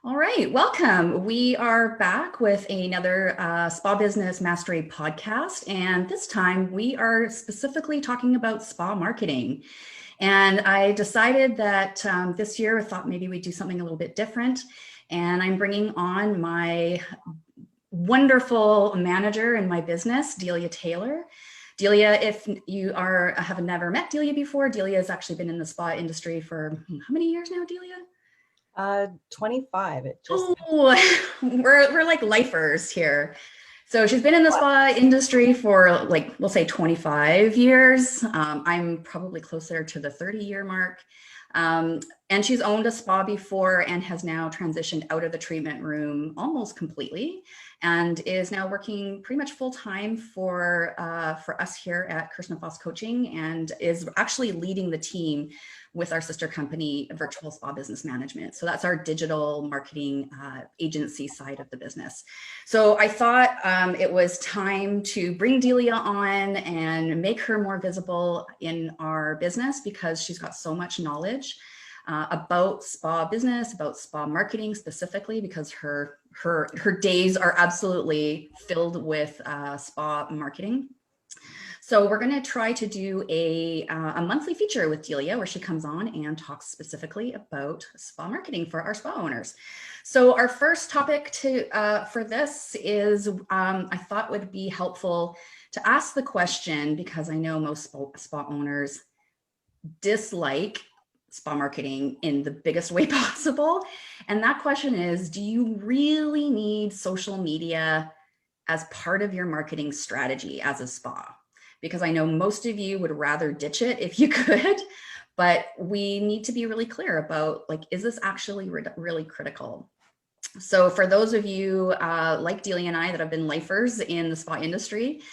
All right, welcome. We are back with another Spa Business Mastery podcast, and this time we are specifically talking about spa marketing. And I decided that this year I thought maybe we'd do something a little bit different, and I'm bringing on my wonderful manager in my business, Delia Taylor. Delia, if you have never met Delia before, Delia has actually been in the spa industry for how many years now, Delia? 25. We're like lifers here. So she's been in the spa industry for we'll say 25 years. I'm probably closer to the 30-year mark. And she's owned a spa before and has now transitioned out of the treatment room almost completely and is now working pretty much full time for us here at Kirsten Foss Coaching, and is actually leading the team with our sister company, Virtual Spa Business Management. So that's our digital marketing agency side of the business. So I thought it was time to bring Delia on and make her more visible in our business, because she's got so much knowledge about spa business, about spa marketing specifically, because her days are absolutely filled with spa marketing. So we're going to try to do a monthly feature with Delia where she comes on and talks specifically about spa marketing for our spa owners. So our first topic for this is I thought would be helpful to ask the question, because I know most spa owners dislike spa marketing in the biggest way possible. And that question is, do you really need social media as part of your marketing strategy as a spa? Because I know most of you would rather ditch it if you could, but we need to be really clear about, is this actually really critical? So for those of you like Delia and I that have been lifers in the spa industry,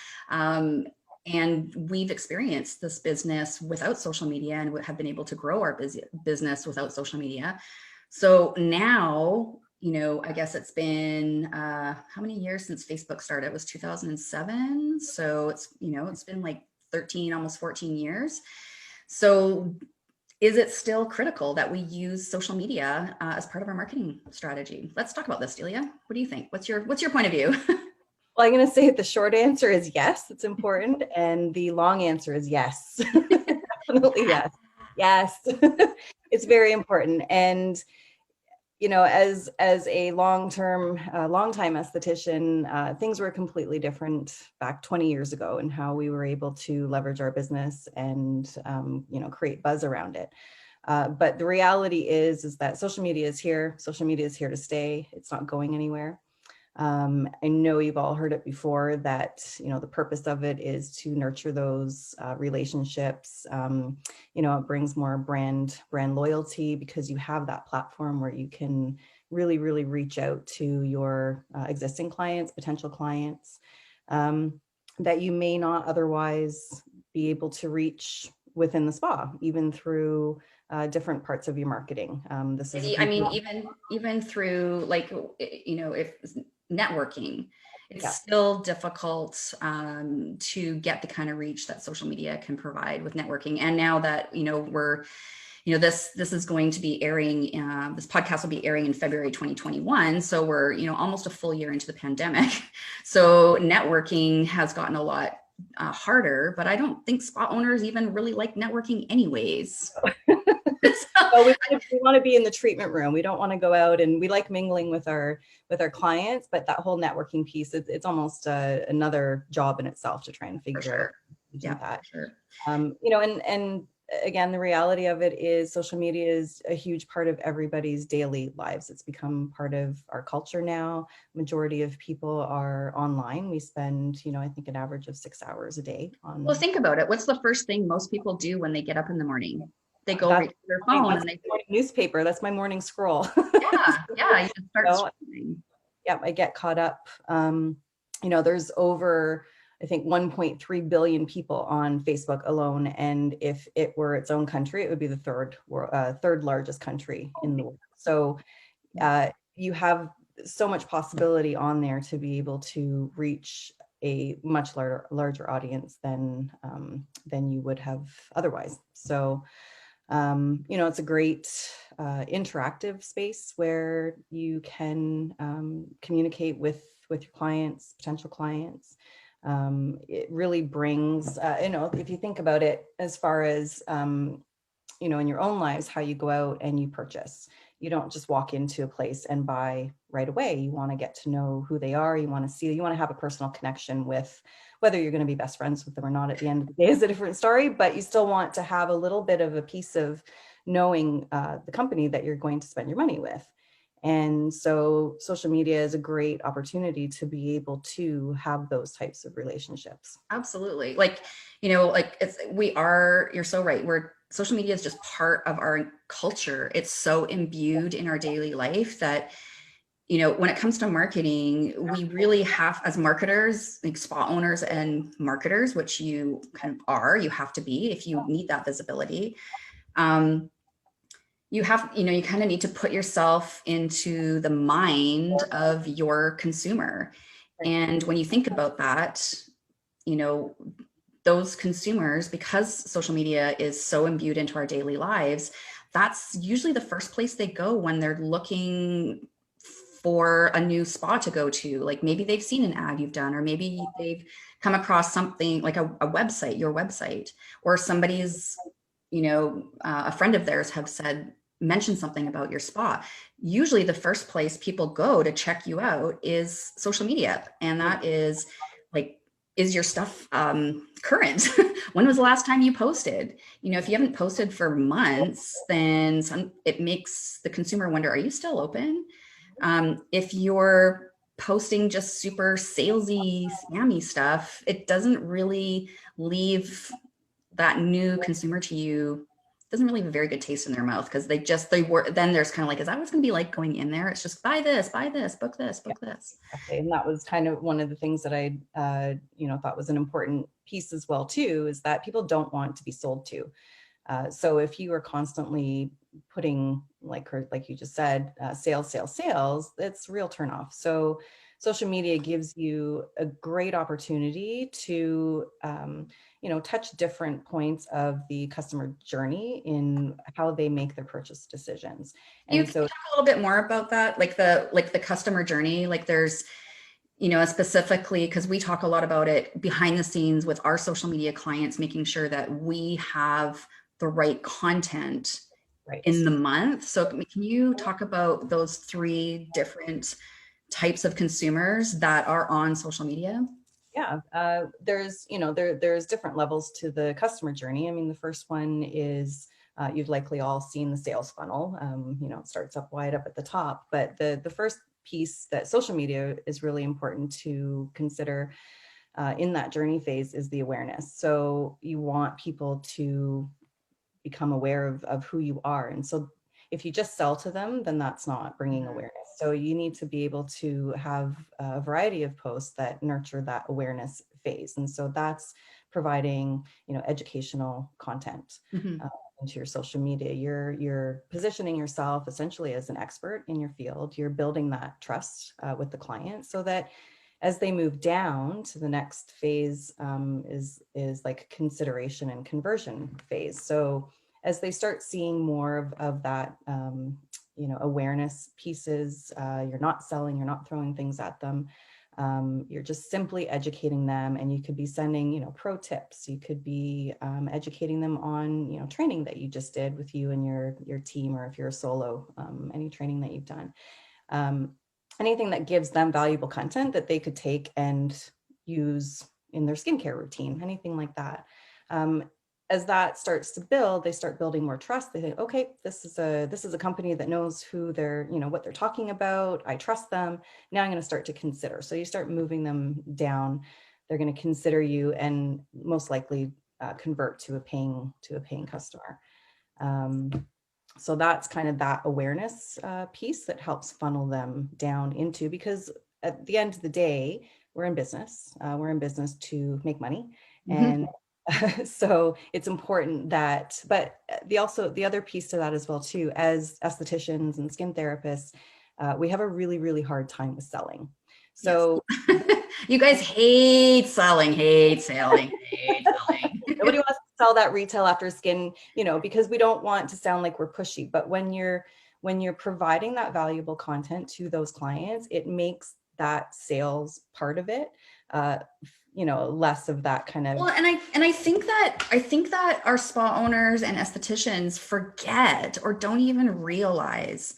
and we've experienced this business without social media and have been able to grow our business without social media. So now, I guess it's been how many years since Facebook started? It was 2007. So it's been like 13, almost 14 years. So is it still critical that we use social media as part of our marketing strategy? Let's talk about this, Delia. What do you think? What's your point of view? Well, I'm going to say the short answer is yes, it's important. And the long answer is yes. Definitely yes. Yes. It's very important. And as a longtime esthetician, things were completely different back 20 years ago, and how we were able to leverage our business and create buzz around it. But the reality is that social media is here. Social media is here to stay. It's not going anywhere. I know you've all heard it before that, the purpose of it is to nurture those relationships. It brings more brand loyalty, because you have that platform where you can really, really reach out to your existing clients, potential clients, that you may not otherwise be able to reach within the spa, even through different parts of your marketing. Even through if networking, it's still difficult to get the kind of reach that social media can provide with networking. And now that this is going to be airing, this podcast will be airing in February 2021, so we're almost a full year into the pandemic. So networking has gotten a lot harder, but I don't think spa owners even really like networking anyways. Well, we want to be in the treatment room. We don't want to go out, and we like mingling with our clients, but that whole networking piece, it's almost another job in itself to try and figure out that. Sure. And again, the reality of it is social media is a huge part of everybody's daily lives. It's become part of our culture now. Majority of people are online. We spend, I think, an average of 6 hours a day on. Well, think about it. What's the first thing most people do when they get up in the morning? They go reach their phone and they newspaper. That's my morning scroll. Yeah. You just start scrolling. Yeah, I get caught up. There's over, I think, 1.3 billion people on Facebook alone, and if it were its own country, it would be the third largest country in the world. So you have so much possibility on there to be able to reach a much larger audience than you would have otherwise. So It's a great interactive space where you can communicate with your clients, potential clients. It really brings, if you think about it as far as, in your own lives, how you go out and you purchase. You don't just walk into a place and buy right away. You want to get to know who they are. You want to have a personal connection with, whether you're going to be best friends with them or not at the end of the day is a different story, but you still want to have a little bit of a piece of knowing the company that you're going to spend your money with. And so social media is a great opportunity to be able to have those types of relationships. Absolutely. You're so right. Social media is just part of our culture. It's so imbued in our daily life that, when it comes to marketing, we really have, as marketers, like spa owners and marketers, which you kind of are, you have to be if you need that visibility. You kind of need to put yourself into the mind of your consumer. And when you think about that, you know, those consumers, because social media is so imbued into our daily lives, that's usually the first place they go when they're looking for a new spa to go to. Like maybe they've seen an ad you've done, or maybe they've come across something like a website, your website, or somebody's, a friend of theirs have mentioned something about your spa. Usually the first place people go to check you out is social media. And that is like, is your stuff current? When was the last time you posted? If you haven't posted for months, then it makes the consumer wonder, are you still open? If you're posting just super salesy, scammy stuff, it doesn't really leave that new consumer to you, doesn't really have a very good taste in their mouth, because then there's kind of like, is that what's going to be like going in there? It's just buy this, book this, book this. Exactly. And that was kind of one of the things that I, thought was an important piece as well too, is that people don't want to be sold to. So if you are constantly putting, like you just said, sales, it's real turnoff. So social media gives you a great opportunity to, touch different points of the customer journey in how they make their purchase decisions. And so talk a little bit more about that, like the customer journey. Like there's, specifically, because we talk a lot about it behind the scenes with our social media clients, making sure that we have the right content in the month. So can you talk about those 3 different types of consumers that are on social media? Yeah, there's different levels to the customer journey. I mean, the first one is, you've likely all seen the sales funnel. It starts up wide up at the top, but the first piece that social media is really important to consider in that journey phase is the awareness. So you want people to become aware of who you are. And so if you just sell to them, then that's not bringing awareness. So you need to be able to have a variety of posts that nurture that awareness phase. And so that's providing, educational content into your social media. You're positioning yourself essentially as an expert in your field. You're building that trust with the client, so that as they move down to the next phase, is like consideration and conversion phase. So as they start seeing more of that, awareness pieces, you're not selling, you're not throwing things at them. You're just simply educating them, and you could be sending, pro tips. You could be educating them on, training that you just did with you and your team, or if you're a solo, any training that you've done. Anything that gives them valuable content that they could take and use in their skincare routine, anything like that. As that starts to build, they start building more trust. They think, okay, this is a company that knows who they're, what they're talking about. I trust them. Now I'm going to start to consider. So you start moving them down. They're going to consider you, and most likely convert to a paying customer. So that's kind of that awareness piece that helps funnel them down into, because at the end of the day, we're in business. We're in business to make money. And so it's important that, but the other piece to that as well too, as estheticians and skin therapists, we have a really, really hard time with selling. So yes. You guys hate selling. Nobody wants to sell that retail after skin, because we don't want to sound like we're pushy, but when you're providing that valuable content to those clients, it makes that sales part of it, less of that kind of. Well, and I think that our spa owners and estheticians forget or don't even realize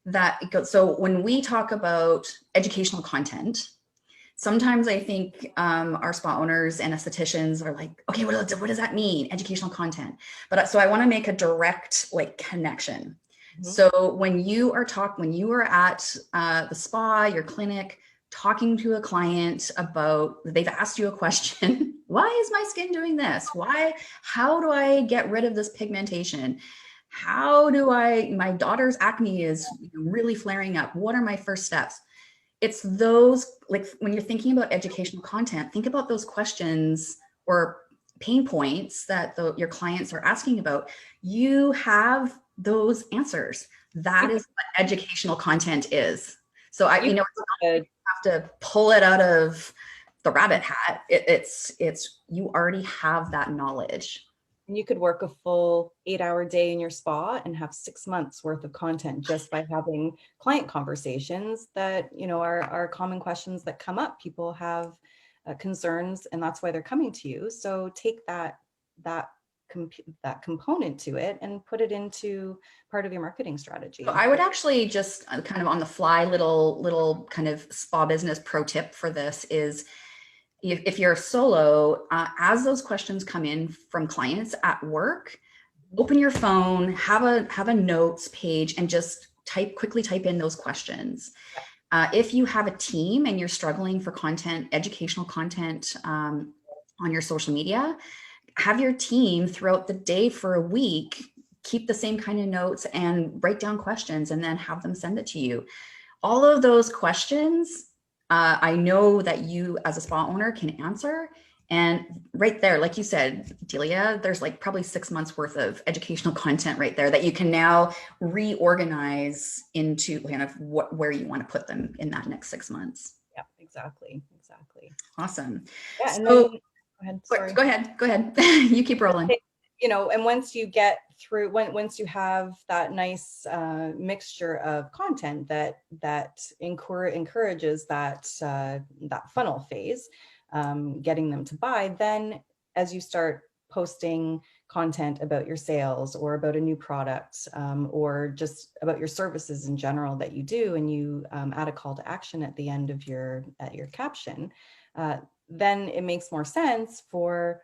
that it goes. So when we talk about educational content, sometimes I think our spa owners and estheticians are like, okay, what does that mean? Educational content. But so I want to make a direct connection. Mhm. So when you are at the spa, your clinic, talking to a client about, they've asked you a question, why is my skin doing this? How do I get rid of this pigmentation? My daughter's acne is really flaring up. What are my first steps? It's those, when you're thinking about educational content, think about those questions or pain points that your clients are asking about. You have those answers. That is what educational content is. So it's not like you have to pull it out of the rabbit hat. It's you already have that knowledge. And you could work a full 8-hour day in your spa and have 6 months worth of content just by having client conversations that, are common questions that come up. People have concerns, and that's why they're coming to you. So take that component to it and put it into part of your marketing strategy. So I would actually just kind of on the fly, little kind of spa business pro tip for this is, if you're solo, as those questions come in from clients at work, open your phone, have a notes page, and just quickly type in those questions. If you have a team and you're struggling for content, educational content on your social media, have your team throughout the day for a week keep the same kind of notes and write down questions and then have them send it to you. All of those questions, I know that you as a spa owner can answer. And right there, like you said, Delia, there's probably 6 months worth of educational content right there that you can now reorganize into kind of where you want to put them in that next 6 months. Yeah, exactly. Awesome. Yeah, so, and then, go ahead. Sorry. Go ahead. You keep rolling. And once you get through, once you have that nice mixture of content that encourages that funnel phase, getting them to buy, then as you start posting content about your sales or about a new product, or just about your services in general that you do, and you add a call to action at the end of your caption, then it makes more sense for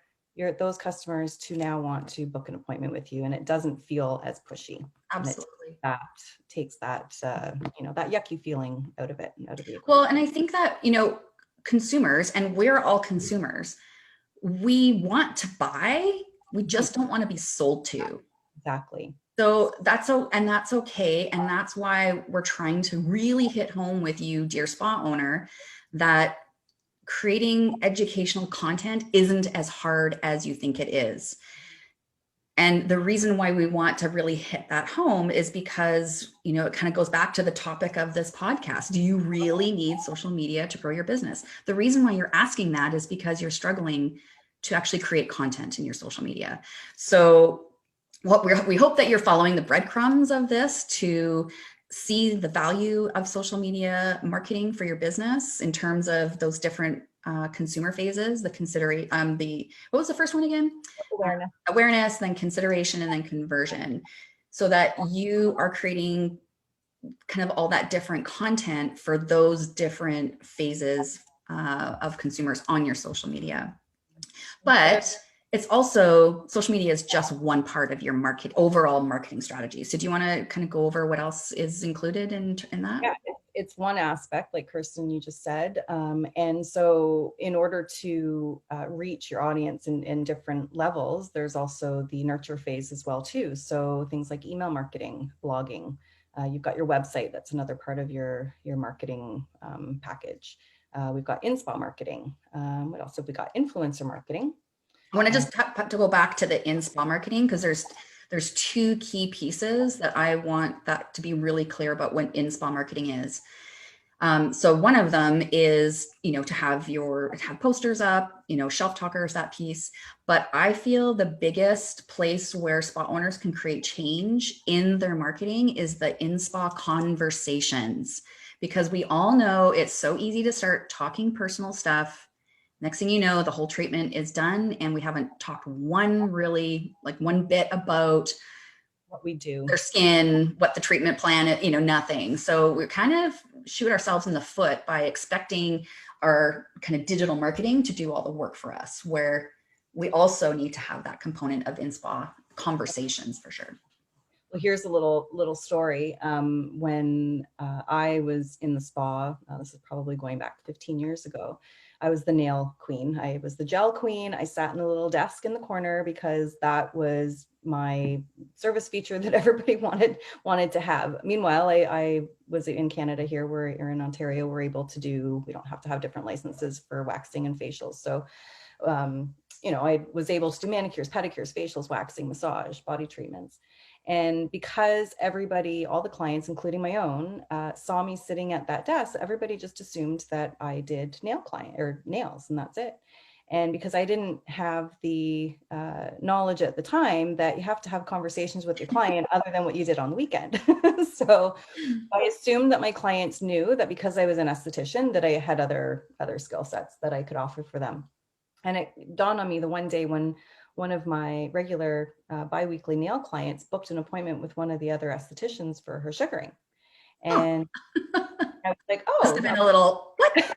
those customers to now want to book an appointment with you, and it doesn't feel as pushy. Absolutely. That takes that that yucky feeling out of it, out of the equation. Well, and I think that consumers, and we're all consumers, we want to buy, we just don't want to be sold to. Exactly. So that's okay, and that's why we're trying to really hit home with you, dear spa owner, that creating educational content isn't as hard as you think it is. And the reason why we want to really hit that home is because, it kind of goes back to the topic of this podcast. Do you really need social media to grow your business? The reason why you're asking that is because you're struggling to actually create content in your social media. So we hope that you're following the breadcrumbs of this to see the value of social media marketing for your business in terms of those different consumer phases, what was the first one again? Awareness, then consideration, and then conversion, so that you are creating kind of all that different content for those different phases of consumers on your social media. But it's also, social media is just one part of your overall marketing strategy. So do you want to kind of go over what else is included in that? Yeah, it's one aspect, like Kirsten, you just said. And so in order to reach your audience in different levels, there's also the nurture phase as well too. So things like email marketing, blogging, you've got your website, that's another part of your marketing package. We've got in-spa marketing. What else have we got? Influencer marketing. I want to just to go back to the in-spa marketing, because there's two key pieces that I want that to be really clear about what in-spa marketing is. So one of them is, to have posters up, shelf talkers, that piece. But I feel the biggest place where spa owners can create change in their marketing is the in-spa conversations, because we all know it's so easy to start talking personal stuff. Next thing you know, the whole treatment is done and we haven't talked one bit about What we do. their skin, what the treatment plan is, nothing. So we kind of shoot ourselves in the foot by expecting our kind of digital marketing to do all the work for us, where we also need to have that component of in-spa conversations for sure. Well, here's a little story. When I was in the spa, this is probably going back 15 years ago, I was the nail queen. I was the gel queen. I sat in a little desk in the corner because that was my service feature that everybody wanted to have. Meanwhile, I was in Canada here, we're in Ontario, we don't have to have different licenses for waxing and facials. So I was able to do manicures, pedicures, facials, waxing, massage, body treatments. And because everybody, all the clients, including my own, saw me sitting at that desk, everybody just assumed that I did nails, and that's it. And because I didn't have the knowledge at the time that you have to have conversations with your client other than what you did on the weekend. So I assumed that my clients knew that because I was an esthetician, that I had other skill sets that I could offer for them. And it dawned on me the one day when one of my regular biweekly nail clients booked an appointment with one of the other estheticians for her sugaring. And I was like, Must oh, have been a little, what?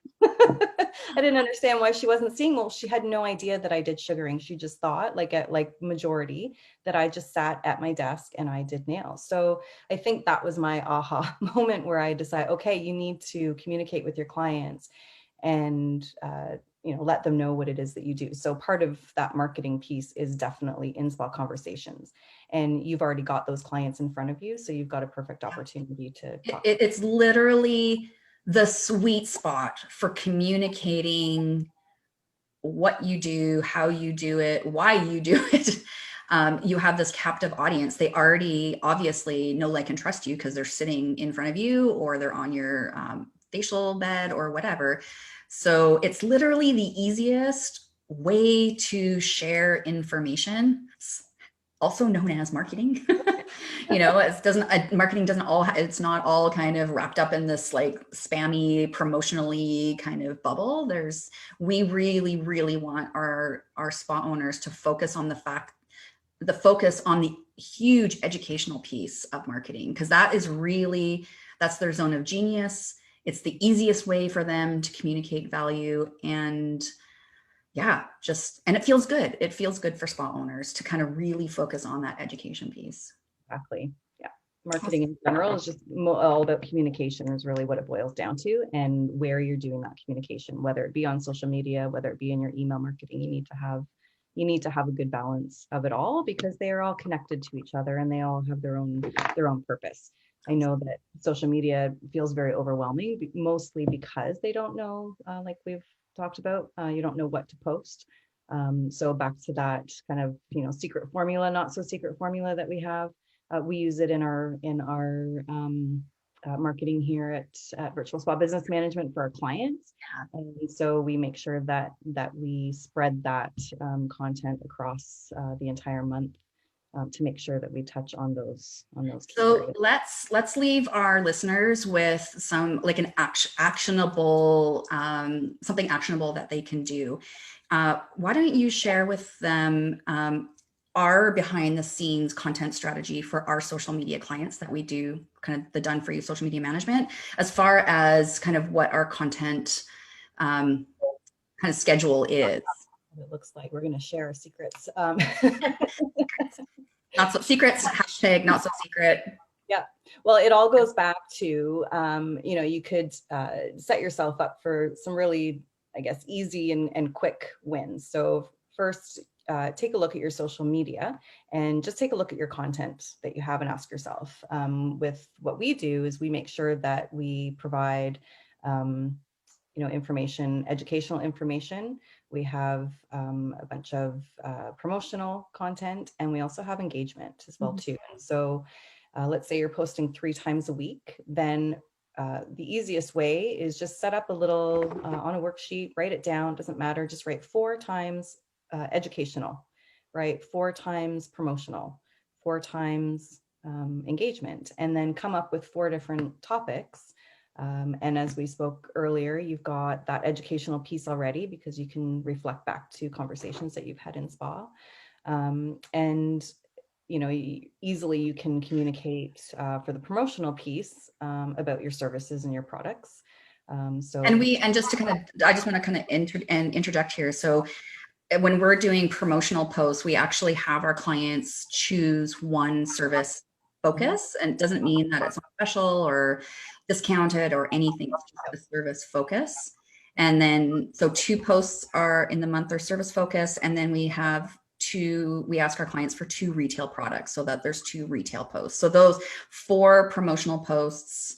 I didn't understand why she wasn't seeing. Well, she had no idea that I did sugaring. She just thought, like majority, that I just sat at my desk and I did nails. So I think that was my aha moment where I decided, okay, you need to communicate with your clients and let them know what it is that you do. So part of that marketing piece is definitely in-spa conversations, and you've already got those clients in front of you, so you've got a perfect opportunity to talk. It's literally the sweet spot for communicating what you do, how you do it, why you do it. You have this captive audience. They already obviously know, like, and trust you because they're sitting in front of you or they're on your facial bed or whatever. So it's literally the easiest way to share information, also known as marketing. Marketing doesn't all, it's not all kind of wrapped up in this like spammy promotionally kind of bubble. We really, really want our spa owners to focus on the huge educational piece of marketing, because that's their zone of genius. It's the easiest way for them to communicate value. And and it feels good. It feels good for spa owners to kind of really focus on that education piece. Exactly. Yeah. Marketing in general is just all about communication, is really what it boils down to, and where you're doing that communication, whether it be on social media, whether it be in your email marketing. You need to have a good balance of it all, because they are all connected to each other and they all have their own purpose. I know that social media feels very overwhelming, mostly because they don't know, like we've talked about, you don't know what to post. So back to that kind of, secret formula, not so secret formula that we have. We use it in our marketing here at Virtual Spa Business Management for our clients. And so we make sure that we spread that content across the entire month to make sure that we touch on those key So areas. let's leave our listeners with some like an actionable something actionable that they can do. Why don't you share with them our behind the scenes content strategy for our social media clients that we do, kind of the done for you social media management, as far as kind of what our content kind of schedule is. It looks like we're going to share our secrets. Not so secrets, hashtag not so secret. Yeah. Well, it all goes back to, you could set yourself up for some really, I guess, easy and quick wins. So first, take a look at your social media and just take a look at your content that you have and ask yourself. With what we do is we make sure that we provide, information, educational information. We have a bunch of promotional content, and we also have engagement as well too. And so let's say you're posting 3 times a week, then the easiest way is just set up a little on a worksheet, write it down, doesn't matter, just write 4 times educational, right? 4 times promotional, 4 times engagement, and then come up with 4 different topics. And as we spoke earlier, you've got that educational piece already because you can reflect back to conversations that you've had in spa. And easily you can communicate for the promotional piece about your services and your products. And just to kind of, I just want to kind of interject here. So when we're doing promotional posts, we actually have our clients choose one service focus, and it doesn't mean that it's not special or discounted or anything. It's just the service focus. And then, so 2 posts are in the month are service focus, and then we ask our clients for 2 retail products so that there's 2 retail posts. So those 4 promotional posts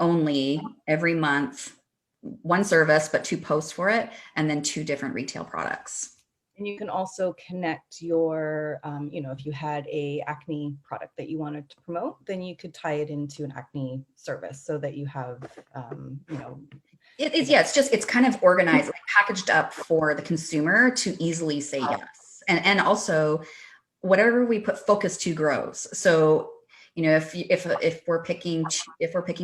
only every month, 1 service, but 2 posts for it, and then 2 different retail products. And you can also connect your, if you had a acne product that you wanted to promote, then you could tie it into an acne service so that you have, It's kind of organized, like packaged up for the consumer to easily say yes. And also whatever we put focus to grows. So, if we're picking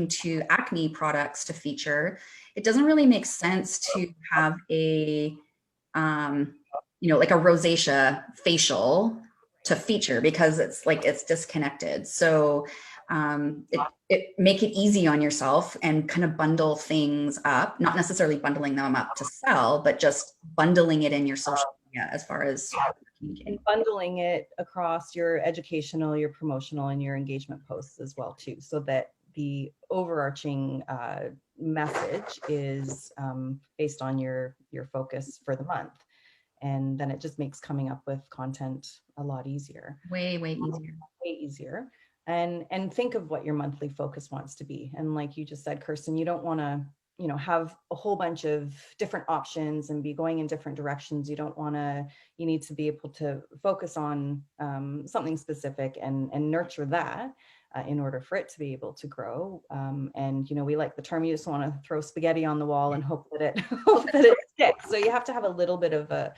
2 acne products to feature, it doesn't really make sense to have a, like a rosacea facial to feature because it's disconnected. So it make it easy on yourself and kind of bundle things up, not necessarily bundling them up to sell, but just bundling it in your social media as far as and bundling it across your educational, your promotional, and your engagement posts as well too, so that the overarching message is based on your focus for the month. And then it just makes coming up with content a lot easier. Way easier. Way easier. And think of what your monthly focus wants to be. And like you just said, Kirsten, you don't want to, have a whole bunch of different options and be going in different directions. You need to be able to focus on something specific and nurture that in order for it to be able to grow. And, we like the term, you just want to throw spaghetti on the wall and hope that it sticks. So you have to have a little bit of a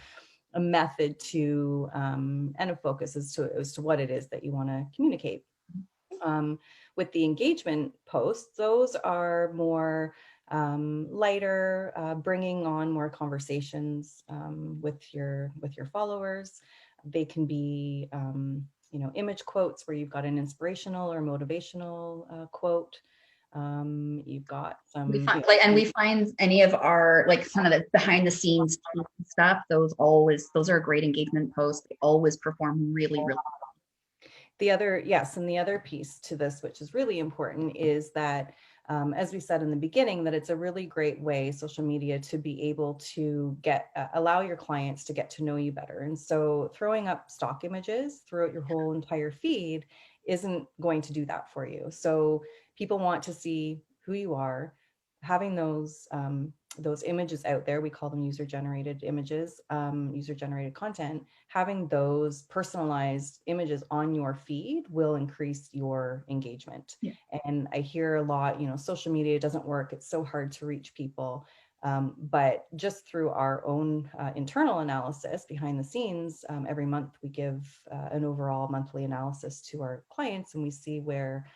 method to, and a focus as to what it is that you want to communicate. With the engagement posts, those are more lighter, bringing on more conversations with your followers. They can be, image quotes where you've got an inspirational or motivational quote. You've got some, we find any of our kind of the behind the scenes stuff. Those are great engagement posts. They always perform really well. The other piece to this, which is really important, is that as we said in the beginning, that it's a really great way, social media, to be able to allow your clients to get to know you better. And so throwing up stock images throughout your whole entire feed isn't going to do that for you. So people want to see who you are. Having those images out there, we call them user-generated images, user-generated content. Having those personalized images on your feed will increase your engagement. Yeah. And I hear a lot, social media doesn't work. It's so hard to reach people. But just through our own internal analysis behind the scenes, every month we give an overall monthly analysis to our clients, and we see where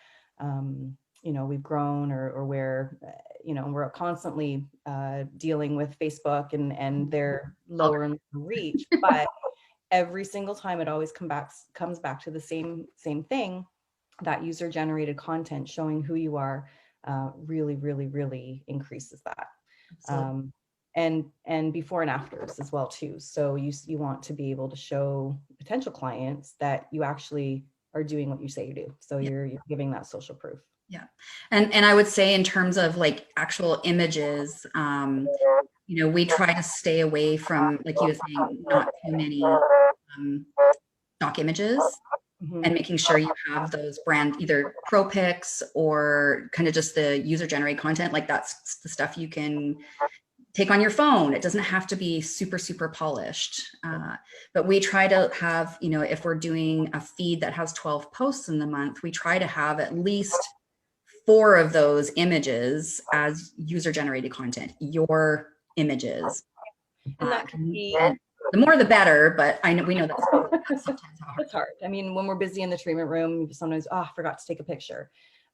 we've grown or where, we're constantly dealing with Facebook and their lower and lower reach. But every single time it always comes back to the same thing, that user-generated content showing who you are really, really, really increases that. And before and afters as well too. So you want to be able to show potential clients that you actually are doing what you say you do. So you're giving that social proof. Yeah. And I would say in terms of actual images, we try to stay away from, like you were saying, not too many stock images, and making sure you have those brand, either pro pics or kind of just the user generated content. Like that's the stuff you can take on your phone. It doesn't have to be super, super polished. But we try to have, if we're doing a feed that has 12 posts in the month, we try to have at least 4 of those images as user-generated content, your images. And that could be, and the more the better, but we know that's sometimes hard. it's hard. I mean, when we're busy in the treatment room, sometimes, oh, I forgot to take a picture.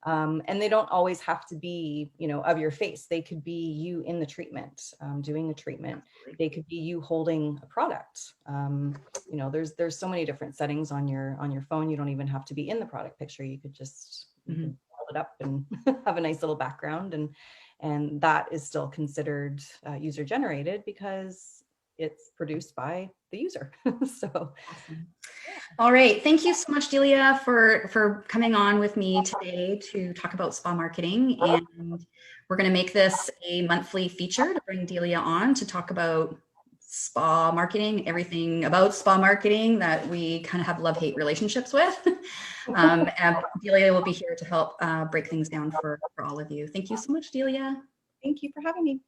And they don't always have to be, you know, of your face. They could be you in the treatment, doing a treatment. They could be you holding a product. You know, there's so many different settings on your phone. You don't even have to be in the product picture. You could just you could hold it up and have a nice little background, and that is still considered user generated because it's produced by the user. So awesome. All right. Thank you so much, Delia, for coming on with me today to talk about spa marketing. And we're going to make this a monthly feature to bring Delia on to talk about spa marketing, everything about spa marketing that we kind of have love-hate relationships with. And Delia will be here to help break things down for all of you. Thank you so much, Delia. thank you for having me.